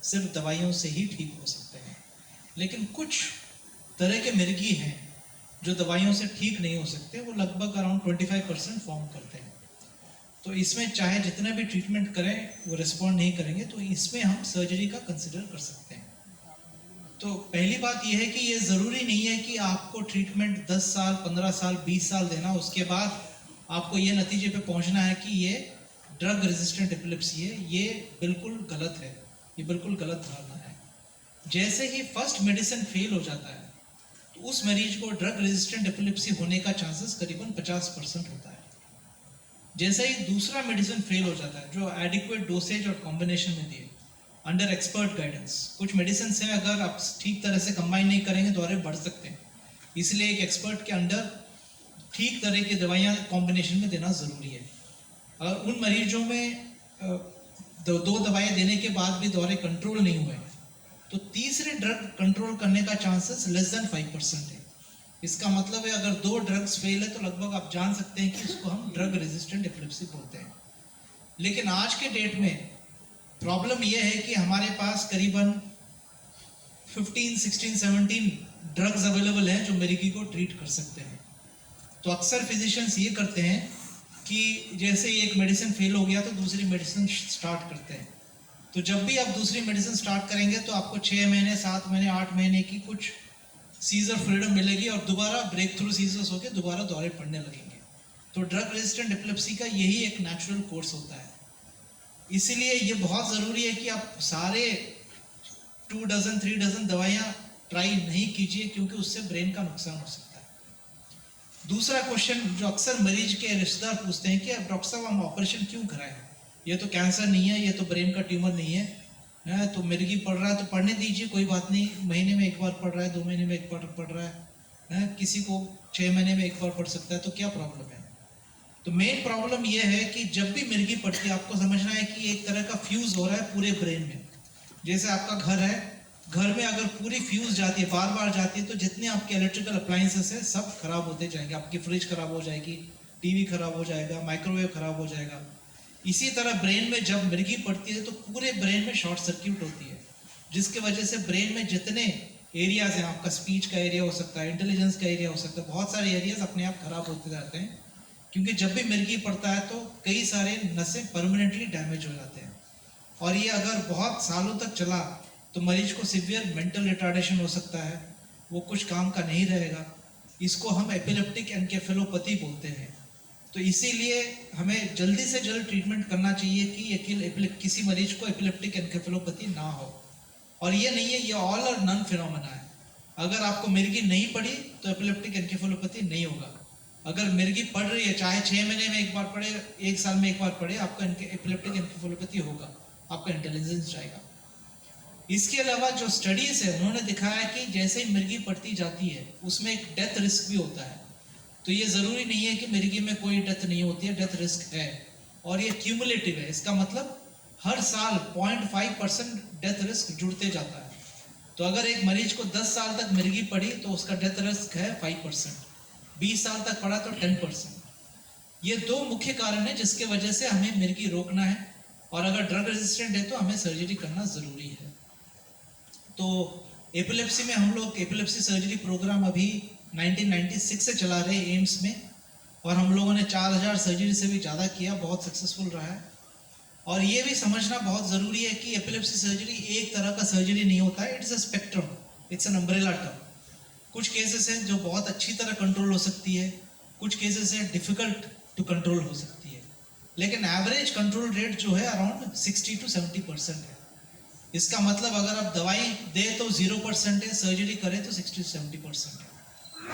सिर्फ दवाइयों से ही ठीक हो सकते हैं। लेकिन कुछ तरह के मिर्गी हैं जो दवाइयों से ठीक नहीं हो सकते, वो लगभग अराउंड 25% फॉर्म करते हैं। तो इसमें चाहे जितने भी ट्रीटमेंट करें वो रिस्पॉन्ड नहीं करेंगे, तो इसमें हम सर्जरी का कंसिडर कर सकते हैं। तो पहली बात यह है कि ये ज़रूरी नहीं है कि आपको ट्रीटमेंट 10 साल 15 साल 20 साल देना, उसके बाद आपको ये नतीजे पे पहुंचना है कि ये ड्रग रेजिस्टेंट एपिलेप्सी है। ये बिल्कुल गलत है, ये बिल्कुल गलत धारणा है। जैसे ही फर्स्ट मेडिसिन फेल हो जाता है तो उस मरीज को ड्रग रेजिस्टेंट एपिलेप्सी होने का चांसेस करीबन 50% होता है। जैसे ही दूसरा मेडिसिन फेल हो जाता है जो एडिक्वेट डोसेज और कॉम्बिनेशन में दिए अंडर एक्सपर्ट गाइडेंस, कुछ मेडिसिन हैं अगर आप ठीक तरह से कंबाइन नहीं करेंगे तो और बढ़ सकते हैं, इसलिए एक एक्सपर्ट के अंडर ठीक तरह की दवाइयाँ कॉम्बिनेशन में देना ज़रूरी है। और उन मरीजों में दो दवाइयाँ देने के बाद भी दौरे कंट्रोल नहीं हुए तो तीसरे ड्रग कंट्रोल करने का चांसेस लेस देन 5% है। इसका मतलब है अगर 2 ड्रग्स फेल है तो लगभग आप जान सकते हैं कि इसको हम ड्रग रेजिस्टेंट एपिलेप्सी बोलते हैं। लेकिन आज के डेट में प्रॉब्लम यह है कि हमारे पास करीबन 15, 16, 17 ड्रग्स अवेलेबल हैं जो मिर्गी को ट्रीट कर सकते हैं। तो अक्सर फिजिशियंस ये करते हैं कि जैसे एक मेडिसिन फेल हो गया तो दूसरी मेडिसिन स्टार्ट करते हैं। तो जब भी आप दूसरी मेडिसिन स्टार्ट करेंगे तो आपको 6 महीने 7 महीने 8 महीने की कुछ सीजर फ्रीडम मिलेगी और दोबारा ब्रेक थ्रू सीजर्स होकर दोबारा दौरे पड़ने लगेंगे। तो ड्रग रेजिस्टेंट एपिलेप्सी का यही एक नेचुरल कोर्स होता है। इसीलिए ये बहुत ज़रूरी है कि आप सारे 2 डजन 3 डजन दवाइयाँ ट्राई नहीं कीजिए, क्योंकि उससे ब्रेन का नुकसान हो सकता है। दूसरा क्वेश्चन जो अक्सर मरीज के रिश्तेदार पूछते हैं कि अब डॉक्टर साहब हम ऑपरेशन क्यों कराएं, ये तो कैंसर नहीं है, ये तो ब्रेन का ट्यूमर नहीं है, तो मिर्गी पड़ रहा है तो पढ़ने दीजिए, कोई बात नहीं, महीने में एक बार पढ़ रहा है, 2 महीने में एक बार पढ़ रहा है, किसी को 6 महीने में एक बार पढ़ सकता है, तो क्या प्रॉब्लम है। तो मेन प्रॉब्लम यह है कि जब भी मिर्गी पड़ती है आपको समझना है कि एक तरह का फ्यूज हो रहा है पूरे ब्रेन में। जैसे आपका घर है, घर में अगर पूरी फ्यूज जाती है, बार बार जाती है, तो जितने आपके इलेक्ट्रिकल अप्लायंसेस है सब खराब होते जाएंगे। आपकी फ्रिज खराब हो जाएगी, टीवी खराब हो जाएगा, माइक्रोवेव खराब हो जाएगा। इसी तरह ब्रेन में जब मिर्गी पड़ती है तो पूरे ब्रेन में शॉर्ट सर्किट होती है, जिसके वजह से ब्रेन में जितने एरियाज हैं, आपका स्पीच का एरिया हो सकता है, इंटेलिजेंस का एरिया हो सकता है, बहुत सारे एरियाज अपने आप खराब होते जाते हैं। क्योंकि जब भी मिर्गी पड़ता है तो कई सारे नसें परमानेंटली डैमेज हो जाते हैं, और ये अगर बहुत सालों तक चला तो मरीज को सीवियर मेंटल रिटार्डेशन हो सकता है, वो कुछ काम का नहीं रहेगा। इसको हम एपिलेप्टिक एन्केफेलोपैथी बोलते हैं। तो इसीलिए हमें जल्दी से जल्द ट्रीटमेंट करना चाहिए कि किसी मरीज को एपिलेप्टिक एन्केफेलोपैथी ना हो। और ये नहीं है, ये ऑल और नन फिनोमेना है। अगर आपको मिर्गी नहीं पड़ी तो एपिलेप्टिक एन्केफेलोपैथी नहीं होगा। अगर मिर्गी पड़ रही है, चाहे 6 महीने में एक बार पड़े, 1 साल में एक बार पड़े, आपका एपिलेप्टिक एन्केफेलोपैथी होगा, आपका इंटेलिजेंस जाएगा। इसके अलावा जो स्टडीज है उन्होंने दिखाया कि जैसे ही मिर्गी पड़ती जाती है उसमें एक डेथ रिस्क भी होता है। तो ये ज़रूरी नहीं है कि मिर्गी में कोई डेथ नहीं होती है, डेथ रिस्क है, और ये क्यूमुलेटिव है। इसका मतलब हर साल 0.5% डेथ रिस्क जुड़ते जाता है। तो अगर एक मरीज को 10 साल तक मिर्गी पड़ी तो उसका डेथ रिस्क है 5%, 20 साल तक पड़ा तो 10%। ये 2 मुख्य कारण है जिसके वजह से हमें मिर्गी रोकना है, और अगर ड्रग रेजिस्टेंट है तो हमें सर्जरी करना ज़रूरी है। तो एपिलेप्सी में हम लोग एपिलेप्सी सर्जरी प्रोग्राम अभी 1996 से चला रहे हैं एम्स में, और हम लोगों ने 4000 सर्जरी से भी ज़्यादा किया, बहुत सक्सेसफुल रहा है। और ये भी समझना बहुत ज़रूरी है कि एपिलेप्सी सर्जरी एक तरह का सर्जरी नहीं होता है, it's a spectrum, it's an umbrella term. कुछ केसेस हैं जो बहुत अच्छी तरह कंट्रोल हो सकती है, कुछ केसेस हैं डिफिकल्ट टू कंट्रोल हो सकती है, लेकिन एवरेज कंट्रोल रेट जो है अराउंड 60 to 70% है। इसका मतलब अगर आप दवाई दे तो 0% है, सर्जरी करें तो 60 to 70% है।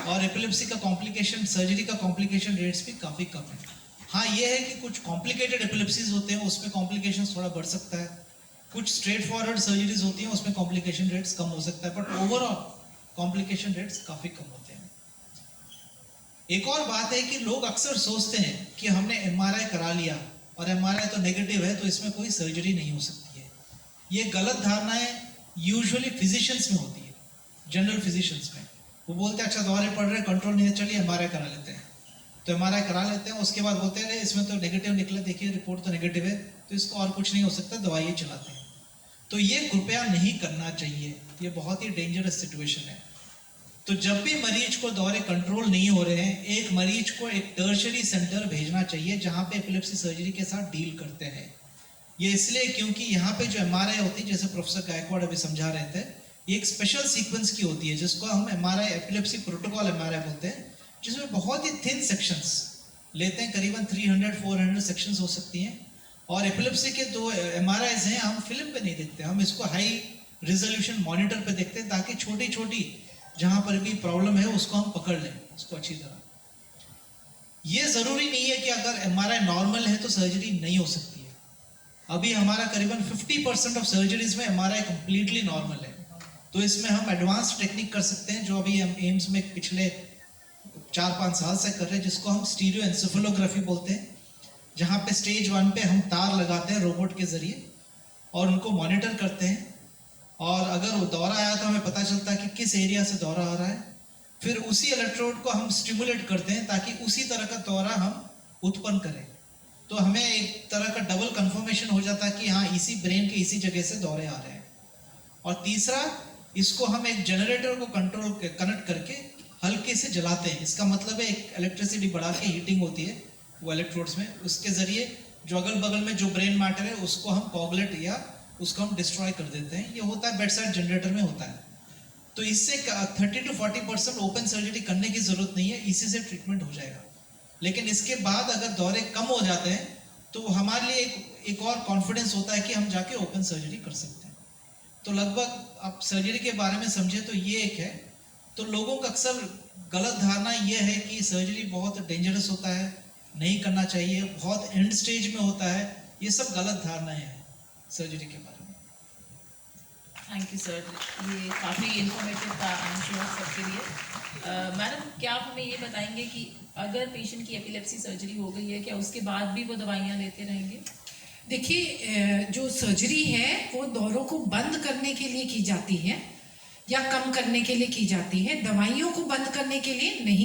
और एपिलेप्सी का कॉम्प्लिकेशन, सर्जरी का कॉम्प्लिकेशन रेट्स भी काफ़ी कम है। हाँ, ये है कि कुछ कॉम्प्लिकेटेड एपिलेप्सीज होते हैं, उसमें कॉम्प्लिकेशन थोड़ा बढ़ सकता है। कुछ स्ट्रेट फॉरवर्ड सर्जरीज होती हैं, उसमें कॉम्प्लिकेशन रेट्स कम हो सकता है, बट ओवरऑल कॉम्प्लिकेशन रेट्स काफ़ी कम होते हैं। एक और बात है कि लोग अक्सर सोचते हैं कि हमने MRI करा लिया और MRI तो नेगेटिव है तो इसमें कोई सर्जरी नहीं हो सकती है। ये गलत धारणाएं यूजुअली फिजिशियंस में होती है, जनरल फिजिशियंस में। वो बोलते हैं अच्छा दौरे पड़ रहे हैं, कंट्रोल नहीं है, चलिए MRI करा लेते हैं। तो MRI करा लेते हैं, उसके बाद बोलते हैं इसमें तो नेगेटिव निकला, देखिए रिपोर्ट तो नेगेटिव है, तो इसको और कुछ नहीं हो सकता, दवाई चलाते हैं। तो ये कृपया नहीं करना चाहिए, ये बहुत ही डेंजरस सिचुएशन है। तो जब भी मरीज को दौरे कंट्रोल नहीं हो रहे हैं, एक मरीज को एक टर्शरी सेंटर भेजना चाहिए जहां पे एपिलेप्सी सर्जरी के साथ डील करते हैं। ये इसलिए क्योंकि यहाँ पे जो एमआरआई होती है, जैसे प्रोफेसर गायकवाड़ अभी समझा रहे थे, ये एक स्पेशल सीक्वेंस की होती है जिसको हम एमआरआई एपिलेप्सी प्रोटोकॉल एमआरआई बोलते हैं, जिसमें बहुत ही थिन सेक्शंस लेते हैं, करीबन 300-400 सेक्शंस हो सकती हैं। और एपिलेप्सी के दो एमआरआईज हैं, हम फिल्म पे नहीं देखते, हम इसको हाई रिजोल्यूशन मॉनिटर पे देखते हैं ताकि छोटी छोटी जहां पर भी प्रॉब्लम है उसको हम पकड़ लें उसको अच्छी तरह। ये जरूरी नहीं है कि अगर एमआरआई नॉर्मल है तो सर्जरी नहीं हो सकती है। अभी हमारा करीबन 50% ऑफ सर्जरीज में एमआरआई कंप्लीटली नॉर्मल है, तो इसमें हम एडवांस टेक्निक कर सकते हैं जो अभी हम एम्स में पिछले 4-5 साल से कर रहे हैं, जिसको हम स्टीरियो एंसेफेलोग्राफी बोलते हैं, जहाँ पे स्टेज 1 पे हम तार लगाते हैं रोबोट के जरिए और उनको मॉनिटर करते हैं, और अगर वो दौरा आया तो हमें पता चलता है कि किस एरिया से दौरा आ रहा है। फिर उसी इलेक्ट्रोड को हम स्टिमुलेट करते हैं ताकि उसी तरह का दौरा हम उत्पन्न करें, तो हमें एक तरह का डबल कंफर्मेशन हो जाता है कि हाँ इसी ब्रेन के इसी जगह से दौरे आ रहे हैं। और तीसरा, इसको हम एक जनरेटर को कनेक्ट करके हल्के से जलाते हैं। इसका मतलब है एक इलेक्ट्रिसिटी बढ़ा के हीटिंग होती है वो इलेक्ट्रोड्स में, उसके जरिए जो अगल बगल में जो ब्रेन मैटर है उसको हम कोगुलेट या उसको हम डिस्ट्रॉय कर देते हैं। ये होता है बेड साइड जनरेटर में होता है। तो इससे 30 to 40% ओपन सर्जरी करने की जरूरत नहीं है, इसी से ट्रीटमेंट हो जाएगा। लेकिन इसके बाद अगर दौरे कम हो जाते हैं तो हमारे लिए एक और कॉन्फिडेंस होता है कि हम जाके ओपन सर्जरी कर सकते हैं। तो लगभग आप सर्जरी के बारे में समझे तो ये एक है। तो लोगों का अक्सर गलत धारणा ये है कि सर्जरी बहुत डेंजरस होता है, नहीं करना चाहिए, बहुत एंड स्टेज में होता है। ये सब गलत धारणाएं हैं सर्जरी के बारे में। थैंक यू सर, ये काफ़ी इन्फॉर्मेटिव था आई एम श्योर सबके लिए। मैडम, क्या आप हमें ये बताएंगे कि अगर पेशेंट की एपिलेप्सी सर्जरी हो गई है, क्या उसके बाद भी वो दवाइयाँ लेते रहेंगे? देखिए, जो सर्जरी है वो दौरों को बंद करने के लिए की जाती है या कम करने के लिए की जाती है, दवाइयों को बंद करने के लिए नहीं